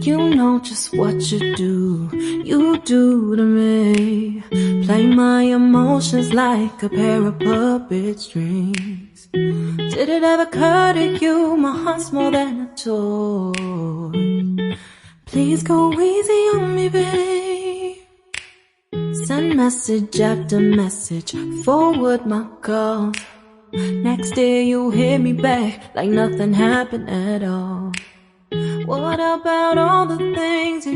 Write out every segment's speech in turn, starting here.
You know just what you do to me. Play my emotions like a pair of puppet strings. Did it ever occur to you my heart's more than a toy? Please go easy on me, babe. Send message after message, forward my calls. Next day you hit me back like nothing happened at all. What about all the things you...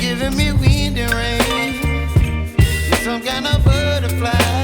Giving me wind and rain. You're some kind of butterfly.